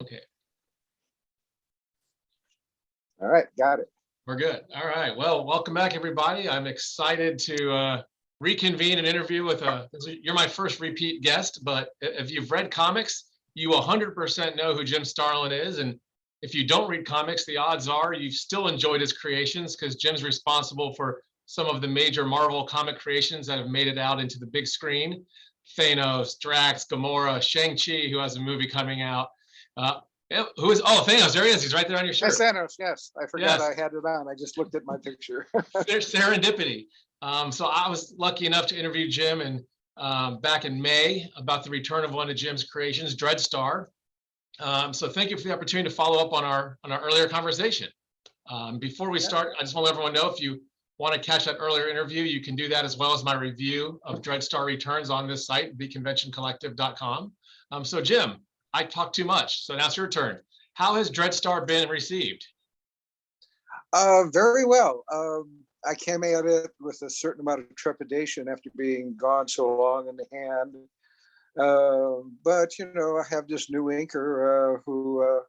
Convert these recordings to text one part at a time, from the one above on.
Okay. All right, got it. We're good. All right. Well, welcome back, everybody. I'm excited to reconvene an interview with you're my first repeat guest, but if you've read comics, you 100% know who Jim Starlin is. And if you don't read comics, the odds are you've still enjoyed his creations, because Jim's responsible for some of the major Marvel comic creations that have made it out into the big screen. Thanos, Drax, Gamora, Shang-Chi, who has a movie coming out. Who is, oh, Thanos, there he is. He's right there on your shirt. Yes, Thanos, yes. I forgot Yes. I had it on. I just looked at my picture. There's serendipity. So I was lucky enough to interview Jim back in May about the return of one of Jim's creations, DREADSTAR. So thank you for the opportunity to follow up on our earlier conversation. Before we start, I just want to let everyone know, if you want to catch that earlier interview, you can do that, as well as my review of DREADSTAR Returns on this site, theconventioncollective.com. So Jim, I talked too much, so now it's your turn. How has DREADSTAR been received? Very well. I came at it with a certain amount of trepidation after being gone so long in the hand. But, you know, I have this new inker who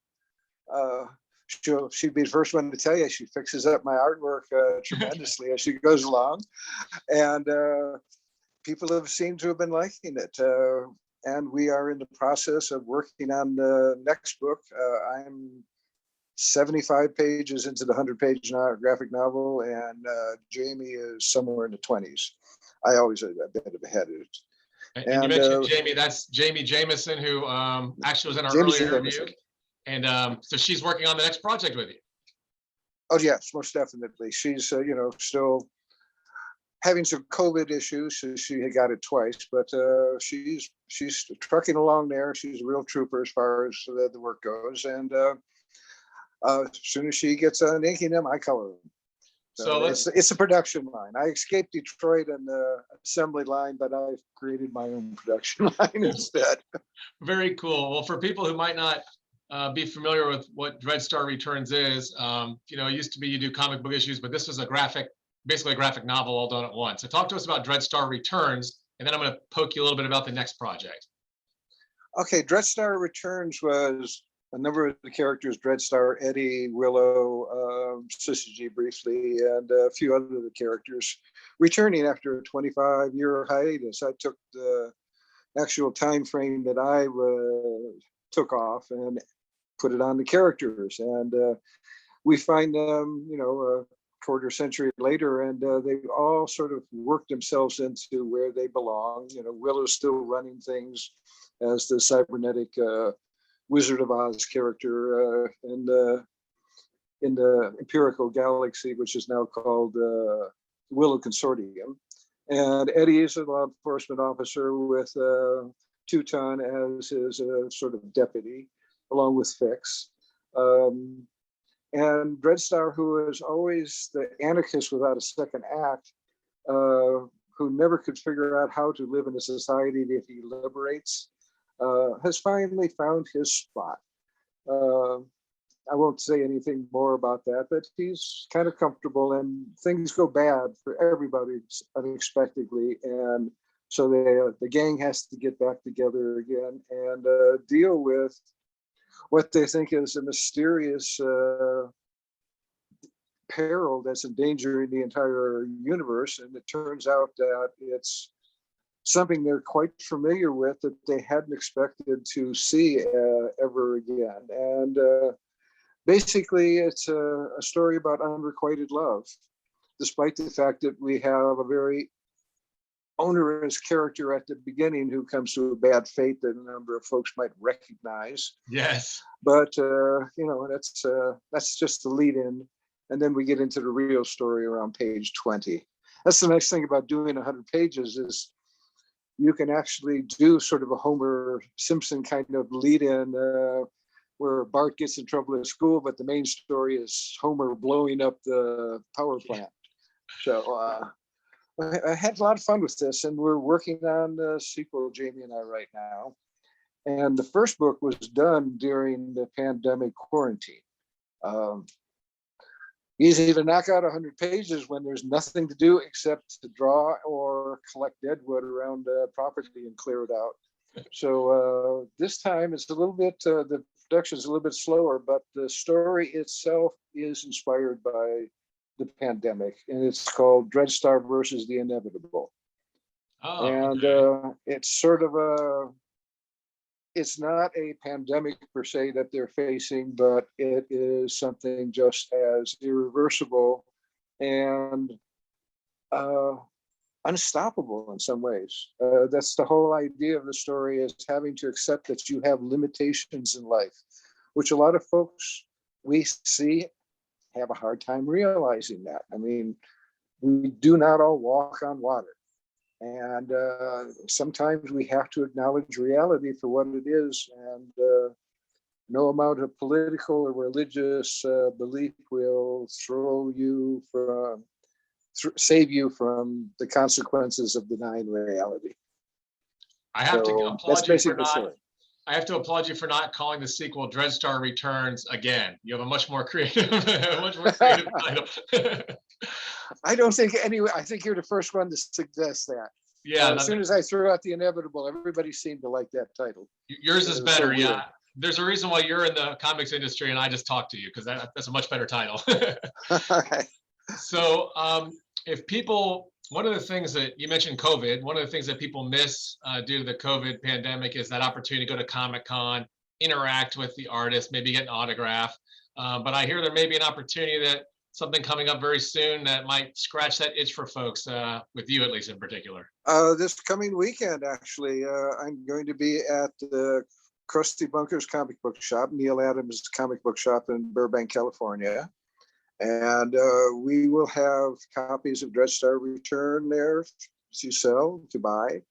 she'd be the first one to tell you she fixes up my artwork tremendously as she goes along. And people have seemed to have been liking it. And we are in the process of working on the next book. I'm 75 pages into the 100-page graphic novel, and Jamie is somewhere in the 20s. I always a bit ahead of it. And you mentioned Jamie, that's Jamie Jameson, who actually was in our earlier interview. And so she's working on the next project with you. Oh, yes, most definitely. She's, you know, still having some COVID issues. She had got it twice, but she's trucking along there. She's a real trooper as far as the work goes. And as soon as she gets on inking them, I color them. So it's a production line. I escaped Detroit and the assembly line, but I've created my own production line instead. Very cool. Well, for people who might not be familiar with what DREADSTAR Returns is, you know, it used to be you do comic book issues, but this was basically a graphic novel all done at once. So talk to us about DREADSTAR Returns, and then I'm going to poke you a little bit about the next project. Okay, DREADSTAR Returns was a number of the characters: DREADSTAR, Eddie, Willow, Syzygy briefly, and a few other of the characters returning after a 25-year hiatus. I took the actual time frame that I took off and put it on the characters, and we find them, you know, a quarter century later, and they all sort of worked themselves into where they belong. You know, Willow's still running things as the cybernetic Wizard of Oz character in the Empirical Galaxy, which is now called Willow Consortium. And Eddie is a law enforcement officer with Teuton as his sort of deputy, along with Fix. And DREADSTAR, who is always the anarchist without a second act, who never could figure out how to live in a society that he liberates, has finally found his spot. I won't say anything more about that, but he's kind of comfortable, and things go bad for everybody unexpectedly. And so the gang has to get back together again and deal with what they think is a mysterious peril that's endangering the entire universe. And it turns out that it's something they're quite familiar with that they hadn't expected to see ever again. And basically, it's a story about unrequited love, despite the fact that we have a very onerous character at the beginning who comes to a bad fate that a number of folks might recognize. Yes. But, you know, that's just the lead in. And then we get into the real story around page 20. That's the nice thing about doing 100 pages is you can actually do sort of a Homer Simpson kind of lead in where Bart gets in trouble at school, but the main story is Homer blowing up the power plant. So I had a lot of fun with this, and we're working on the sequel, Jamie and I, right now. And the first book was done during the pandemic quarantine. Easy to knock out 100 pages when there's nothing to do except to draw or collect deadwood around property and clear it out. So this time it's a little bit, the production is a little bit slower, but the story itself is inspired by the pandemic, and it's called DREADSTAR versus the Inevitable. Oh, And okay. it's sort of a, it's not a pandemic per se that they're facing, but it is something just as irreversible and uh, unstoppable in some ways. That's the whole idea of the story, is having to accept that you have limitations in life, which a lot of folks we see have a hard time realizing that. I mean, we do not all walk on water. And sometimes we have to acknowledge reality for what it is. And no amount of political or religious belief will throw you from, save you from the consequences of denying reality. I have to So that's applaud you for basically the not. story. I have to applaud you for not calling the sequel "DREADSTAR Returns" again. You have a much more creative, much more creative title. I don't think anyway. I think you're the first one to suggest that. Yeah, As soon as I threw out the Inevitable, everybody seemed to like that title. yours is So better. weird. Yeah, there's a reason why you're in the comics industry, and I just talked to you because that's a much better title. So, if people, one of the things that you mentioned, COVID, one of the things that people miss due to the COVID pandemic is that opportunity to go to Comic-Con, interact with the artist, maybe get an autograph. But I hear there may be an opportunity that something coming up very soon that might scratch that itch for folks, with you at least in particular. This coming weekend, actually, I'm going to be at the Crusty Bunkers comic book shop, Neal Adams comic book shop in Burbank, California. And we will have copies of DREADSTAR Return there to sell, to buy,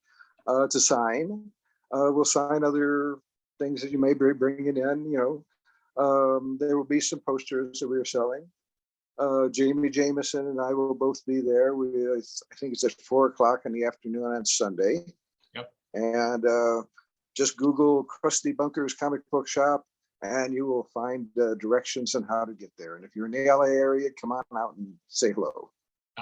to sign. We'll sign other things that you may be bringing in. There will be some posters that we are selling. Jamie Jameson and I will both be there. I think it's at 4:00 in the afternoon on Sunday. Yep. And just Google Crusty Bunkers comic book shop, and you will find directions on how to get there. And if you're in the LA area, come on out and say hello.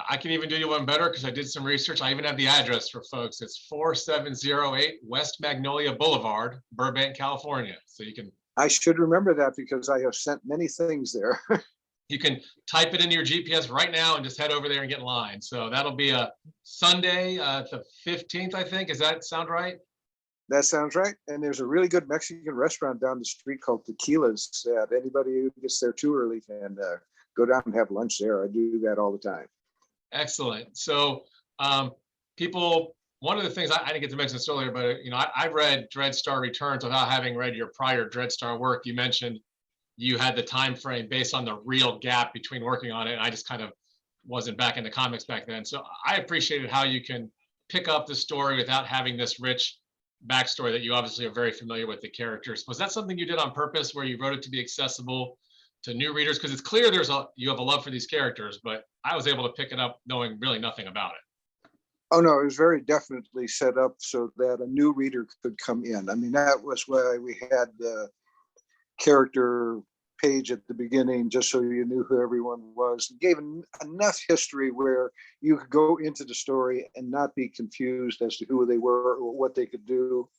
I can even do you one better because I did some research. I even have the address for folks. It's 4708 West Magnolia Boulevard, Burbank, California. So you can. I should remember that because I have sent many things there. You can type it into your GPS right now and just head over there and get in line. So that'll be a Sunday, the 15th, I think. Does that sound right? That sounds right. And there's a really good Mexican restaurant down the street called Tequila's that anybody who gets there too early can go down and have lunch there. I do that all the time. Excellent. So people, one of the things I didn't get to mention this earlier, but I read DREADSTAR Returns without having read your prior DREADSTAR work. You mentioned you had the time frame based on the real gap between working on it, and I just kind of wasn't back into comics back then. So I appreciated how you can pick up the story without having this rich backstory that you obviously are very familiar with the characters. Was that something you did on purpose, where you wrote it to be accessible to new readers? Because it's clear you have a love for these characters, but I was able to pick it up knowing really nothing about it. Oh no, it was very definitely set up so that a new reader could come in. I mean, that was why we had the character page at the beginning, just so you knew who everyone was, and gave enough history where you could go into the story and not be confused as to who they were or what they could do.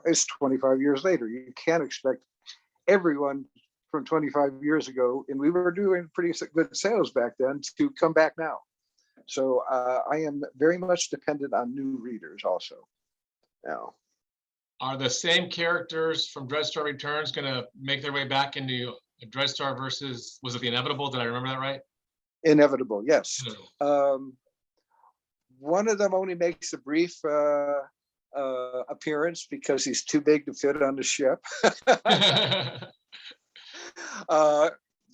It's 25 years later. You can't expect everyone from 25 years ago, and we were doing pretty good sales back then, to come back now. So I am very much dependent on new readers also now. Are the same characters from DREADSTAR Returns going to make their way back into DREADSTAR versus, was it the Inevitable? Did I remember that right? Inevitable, yes. Inevitable. One of them only makes a brief appearance because he's too big to fit on the ship.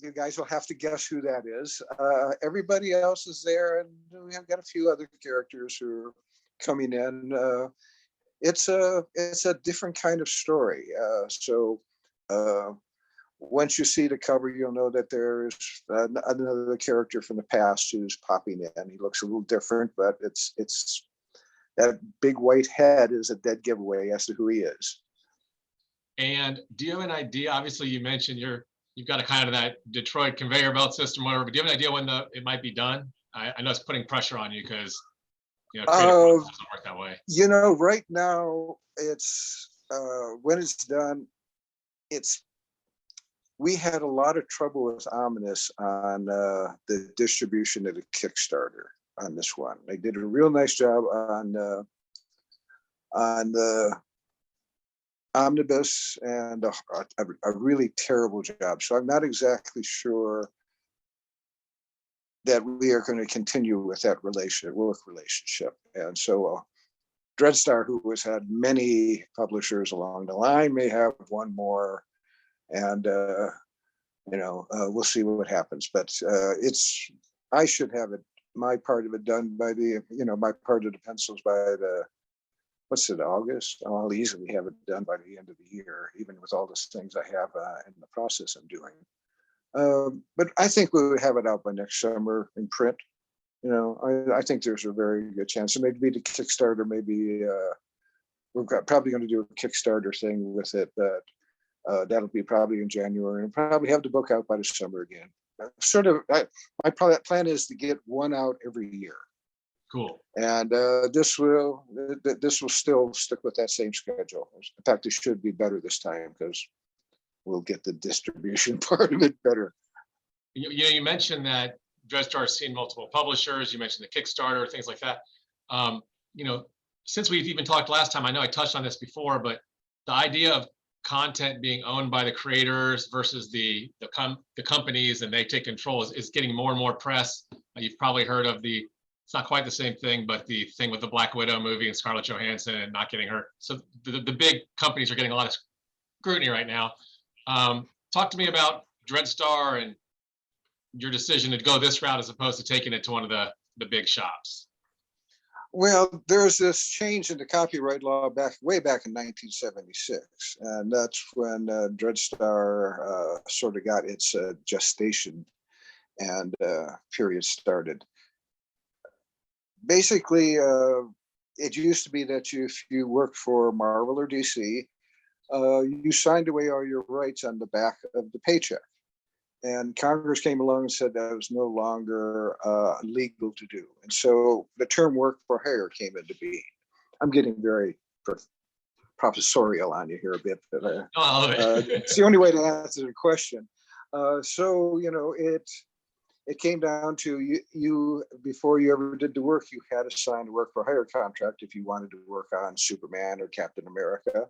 You guys will have to guess who that is. Everybody else is there, and we have got a few other characters who are coming in. It's a different kind of story. So once you see the cover, you'll know that there's another character from the past who's popping in. He looks a little different, but it's that big white head is a dead giveaway as to who he is. And do you have an idea? Obviously, you mentioned you've got a kind of that Detroit conveyor belt system, whatever. But do you have an idea when it might be done? I know it's putting pressure on you because You know, creative process doesn't work that way. You know, right now it's when it's done, it's we had a lot of trouble with Ominous on the distribution of the Kickstarter on this one. They did a real nice job on the omnibus and a really terrible job. So I'm not exactly sure that we are going to continue with that work relationship. And so DREADSTAR, who has had many publishers along the line, may have one more, and we'll see what happens. But I should have my part of it done by my part of the pencils by August. I'll easily have it done by the end of the year, even with all the things I have in the process I'm doing. But I think we would have it out by next summer in print. I think there's a very good chance. It may be the Kickstarter, maybe we're probably going to do a Kickstarter thing with it, but that'll be probably in January, and probably have the book out by the summer again. My plan is to get one out every year. Cool. And this will still stick with that same schedule. In fact, it should be better this time because we'll get the distribution part of it better. You mentioned that DREADSTAR's seen multiple publishers. You mentioned the Kickstarter, things like that. Since we've even talked last time, I know I touched on this before, but the idea of content being owned by the creators versus the companies, and they take control is getting more and more press. You've probably heard of it's not quite the same thing, but the thing with the Black Widow movie and Scarlett Johansson and not getting her. So the big companies are getting a lot of scrutiny right now. Talk to me about DREADSTAR and your decision to go this route as opposed to taking it to one of the big shops. Well, there's this change in the copyright law way back in 1976, and that's when DREADSTAR sort of got its gestation and period started. Basically, it used to be that if you worked for Marvel or DC, you signed away all your rights on the back of the paycheck. And Congress came along and said that was no longer legal to do. And so the term work for hire came into being. I'm getting very professorial on you here a bit, but it's the only way to answer the question. It came down to you before you ever did the work, you had to sign a work for hire contract if you wanted to work on Superman or Captain America.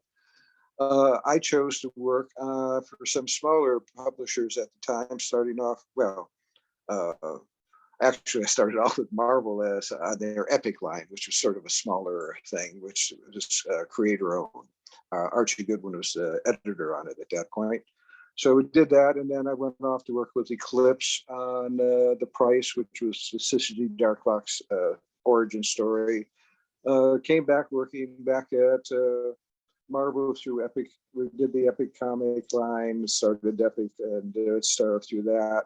I chose to work for some smaller publishers at the time, starting off, actually I started off with Marvel as their Epic line, which was sort of a smaller thing, which was creator-owned. Archie Goodwin was the editor on it at that point. So we did that, and then I went off to work with Eclipse on The Price, which was the Syzygy Darklock's origin story. Came back working back at Marvel through Epic. We did the Epic comic line, started Epic, and started through that.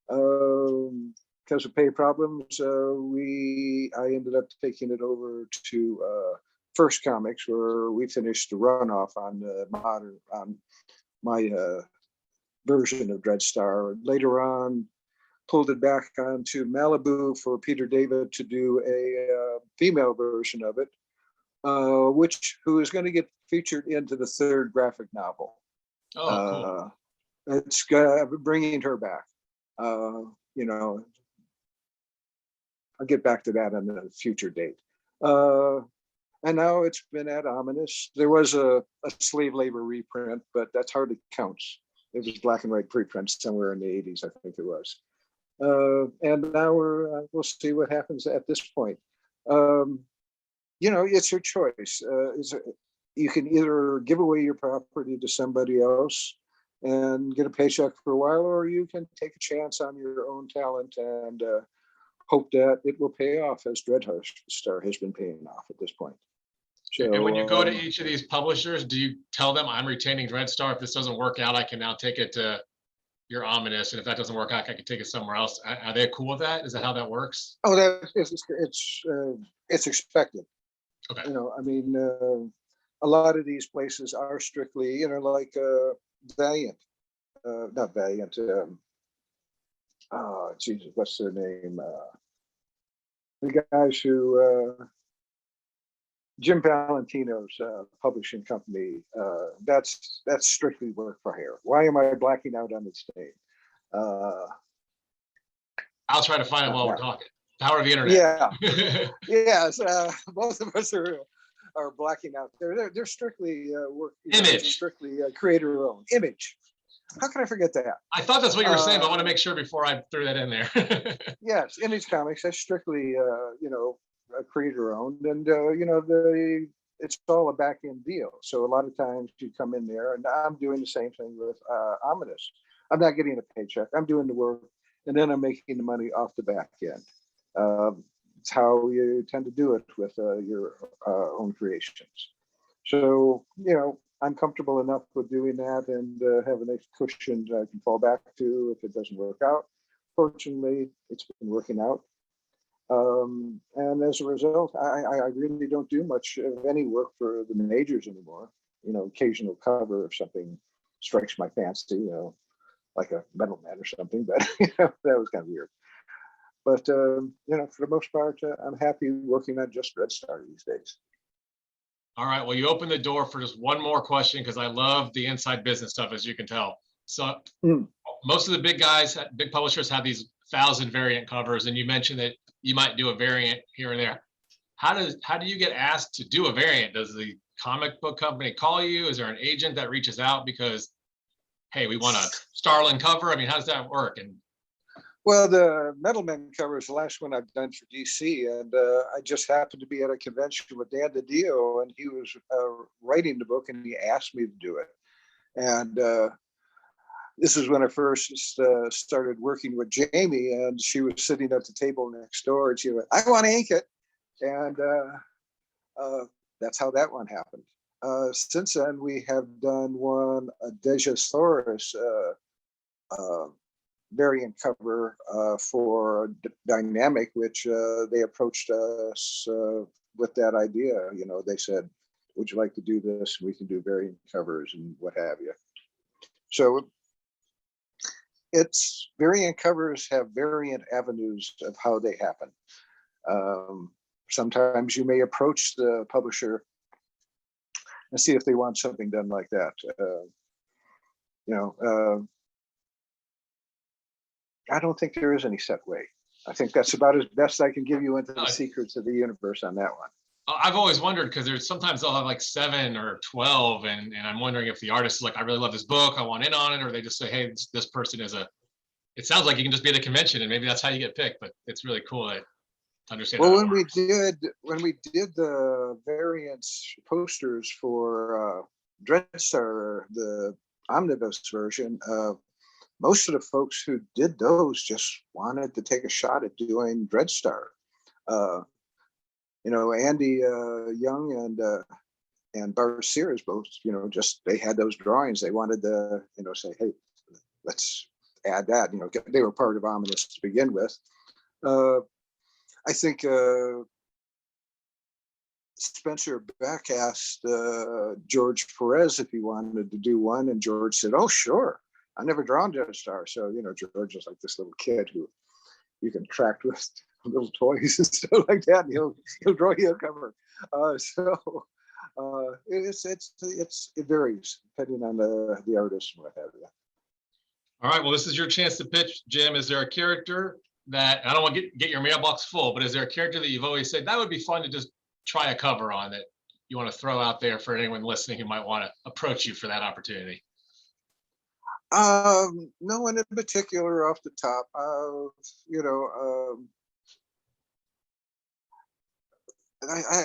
Because of pay problems, I ended up taking it over to First Comics, where we finished the runoff on my version of DREADSTAR. Later on, pulled it back onto Malibu for Peter David to do a female version of it, who is going to get featured into the third graphic novel. Oh, cool. It's bringing her back. I'll get back to that on a future date. And now it's been at Ominous. There was a slave labor reprint, but that hardly counts. It was black and white preprint somewhere in the 80s, I think it was. And now we'll see what happens at this point. It's your choice. You can either give away your property to somebody else and get a paycheck for a while, or you can take a chance on your own talent and hope that it will pay off, as DREADSTAR has been paying off at this point. So, and when you go to each of these publishers, do you tell them, I'm retaining DREADSTAR? If this doesn't work out, I can now take it to your Ominous, and if that doesn't work out, I can take it somewhere else. Are they cool with that? Is that how that works? Oh, it's expected. Okay. A lot of these places are strictly, like Valiant, not Valiant. Jesus, what's their name? the guys who Jim Valentino's publishing company. That's strictly work for hire. Why am I blacking out on its name? I'll try to find it while we're talking. Power of the internet. Yeah. Yes. Both of us are blacking out. They're strictly work. Image. Strictly creator owned. Image. How can I forget that? I thought that's what you were saying, but I want to make sure before I threw that in there. Yes, Image Comics. That's strictly creator owned, and it's all a back end deal. So a lot of times you come in there, and I'm doing the same thing with Ominous. I'm not getting a paycheck. I'm doing the work, and then I'm making the money off the back end. It's how you tend to do it with your own creations. So, I'm comfortable enough with doing that and have a nice cushion I can fall back to if it doesn't work out. Fortunately, it's been working out. And as a result, I really don't do much of any work for the majors anymore. Occasional cover if something strikes my fancy, like a Metal Man or something, but that was kind of weird. But, for the most part, I'm happy working on just Red Star these days. All right. Well, you opened the door for just one more question because I love the inside business stuff, as you can tell. So most of the big guys, big publishers have these 1,000 variant covers, and you mentioned that you might do a variant here and there. How do you get asked to do a variant? Does the comic book company call you? Is there an agent that reaches out because, hey, we want a Starlin cover? I mean, how does that work? And well, the Metal Man cover is the last one I've done for DC, and I just happened to be at a convention with Dan DiDio, and he was writing the book, and he asked me to do it. And this is when I first started working with Jamie, and she was sitting at the table next door, and she went, "I want to ink it," and that's how that one happened. Since then, we have done one, a Deja's Thoris variant cover for Dynamic, which they approached us with that idea. They said, "Would you like to do this? We can do variant covers and what have you." So it's variant covers have variant avenues of how they happen. Sometimes you may approach the publisher and see if they want something done like that. I don't think there is any set way. I think that's about as best I can give you into the secrets of the universe on that one. I've always wondered because there's sometimes they'll have like 7 or 12, and I'm wondering if the artist is like, "I really love this book, I want in on it," or they just say, "Hey, this person is a." It sounds like you can just be at a convention and maybe that's how you get picked, but it's really cool to understand. Well, when we did the variants posters for DREADSTAR, the omnibus version, most of the folks who did those just wanted to take a shot at doing DREADSTAR. Andy Young and Bart Sears both, just they had those drawings. They wanted to, say, "Hey, let's add that." They were part of Ominous to begin with. I think Spencer Beck asked George Perez if he wanted to do one, and George said, "Oh, sure. I never drawn DREADSTAR." So, George is like this little kid who you can attract with little toys and stuff like that. And he'll draw you a cover. It varies depending on the artist and what have you. All right. Well, this is your chance to pitch, Jim. Is there a character that, I don't want to get your mailbox full, but is there a character that you've always said that would be fun to just try a cover on, that you want to throw out there for anyone listening who might want to approach you for that opportunity? No one in particular off the top.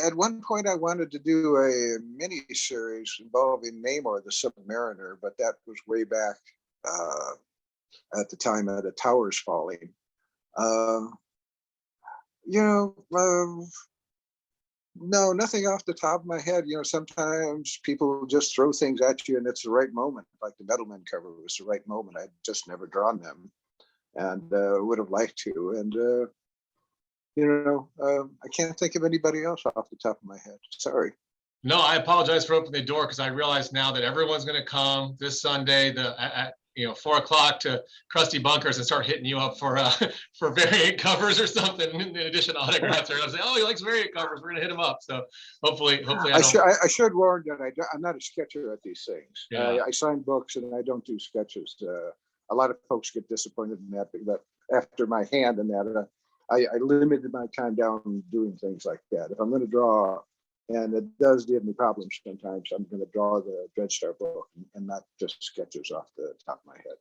At one point I wanted to do a mini series involving Namor the Submariner, but that was way back at the time of the towers falling. No, nothing off the top of my head. Sometimes people just throw things at you and it's the right moment. Like the Metal Man cover was the right moment. I'd just never drawn them and would have liked to. And, I can't think of anybody else off the top of my head. Sorry. No, I apologize for opening the door because I realize now that everyone's going to come this Sunday, 4 o'clock to Crusty Bunkers and start hitting you up for for variant covers or something in addition to autographs. They're gonna say, oh, he likes variant covers. We're gonna hit him up. So hopefully I should warn that I'm not a sketcher at these things. Yeah. I sign books and I don't do sketches. A lot of folks get disappointed in that, but after my hand in that, I limited my time down doing things like that. If I'm going to draw, and it does give me problems sometimes, I'm going to draw the DREADSTAR book and not just sketches off the top of my head.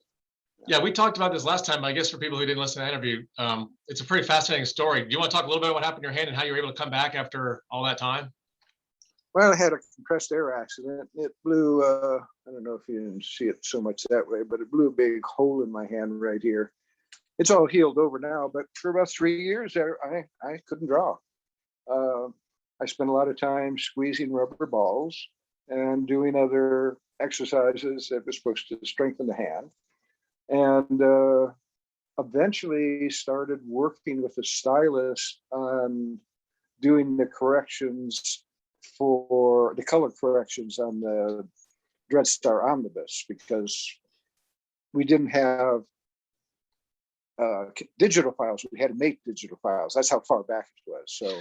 Yeah, we talked about this last time, but I guess for people who didn't listen to the interview, it's a pretty fascinating story. Do you want to talk a little bit about what happened in your hand and how you were able to come back after all that time? Well, I had a compressed air accident. It blew, I don't know if you can see it so much that way, but it blew a big hole in my hand right here. It's all healed over now, but for about 3 years there, I couldn't draw. I spent a lot of time squeezing rubber balls and doing other exercises that were supposed to strengthen the hand. And eventually started working with a stylist on doing the corrections for the color corrections on the DREADSTAR Omnibus, because we didn't have digital files. We had to make digital files. That's how far back it was. So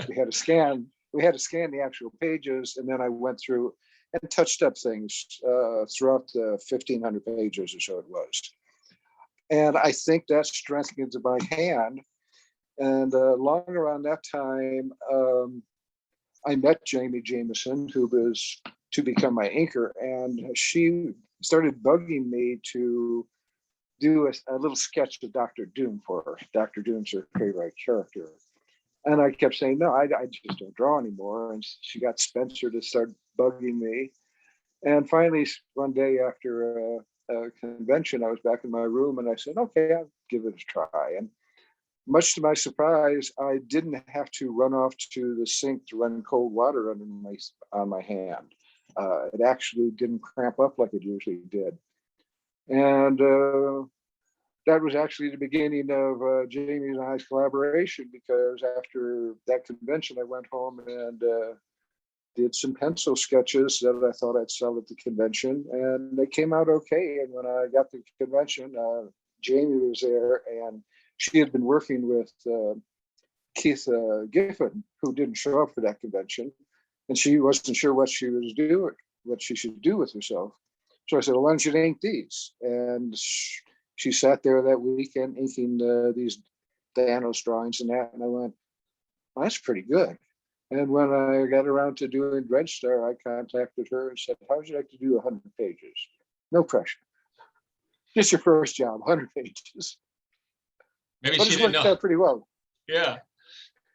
we had to scan the actual pages, and then I went through and touched up things throughout the 1,500 pages or so it was. And I think that strengthened my hand. And long around that time, I met Jamie Jameson, who was to become my inker, and she started bugging me to do a little sketch of Dr. Doom for her. Dr. Doom's her favorite character. And I kept saying, no, I just don't draw anymore. And she got Spencer to start bugging me. And finally, one day after a convention, I was back in my room and I said, okay, I'll give it a try. And much to my surprise, I didn't have to run off to the sink to run cold water on my hand. It actually didn't cramp up like it usually did. And that was actually the beginning of Jamie and I's collaboration, because after that convention, I went home and did some pencil sketches that I thought I'd sell at the convention, and they came out okay. And when I got to the convention, Jamie was there, and she had been working with Keith Giffen, who didn't show up for that convention, and she wasn't sure what she was doing, what she should do with herself. So I said, well, why don't you ink these? And she sat there that weekend inking these Thanos drawings and that, and I went, well, that's pretty good. And when I got around to doing DREADSTAR, I contacted her and said, how would you like to do 100 pages? No pressure. Just your first job, 100 pages. Maybe but she didn't know. Pretty well. Yeah,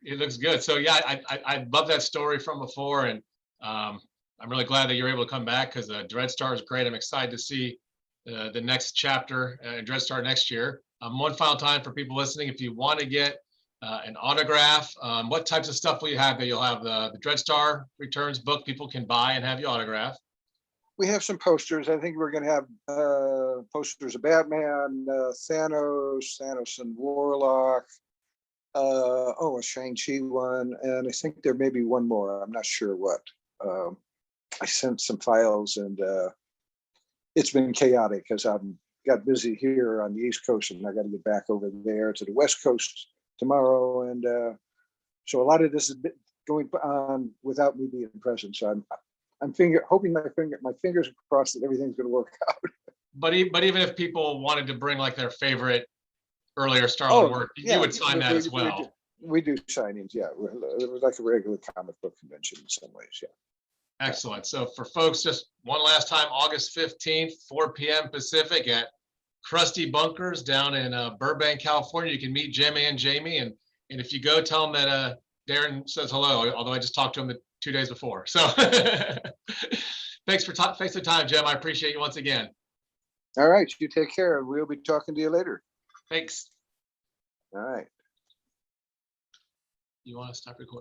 it looks good. So yeah, I love that story from before, and I'm really glad that you're able to come back, because DREADSTAR is great. I'm excited to see the next chapter in DREADSTAR next year. One final time for people listening, if you want to get an autograph, what types of stuff will you have? That you'll have the DREADSTAR Returns book people can buy and have you autograph. We have some posters. I think we're going to have posters of Batman, Thanos and Warlock, a Shang-Chi one, and I think there may be one more. I'm not sure what. I sent some files, and it's been chaotic because I've got busy here on the East Coast, and I got to get back over there to the West Coast tomorrow. And so a lot of this is going on without me being present. So I'm hoping my fingers are crossed that everything's going to work out. But even if people wanted to bring like their favorite earlier Starlin work, yeah, you would sign that as well. We do signings, yeah. It was like a regular comic book convention in some ways, yeah. Excellent. So for folks, just one last time, August 15th, 4 p.m. Pacific at Crusty Bunkers down in Burbank, California. You can meet Jimmy and Jamie, and if you go, tell them that Darren says hello, although I just talked to him 2 days before. So thanks for the time, Jim. I appreciate you once again. All right, you take care. We'll be talking to you later. Thanks. All right. You want to stop recording?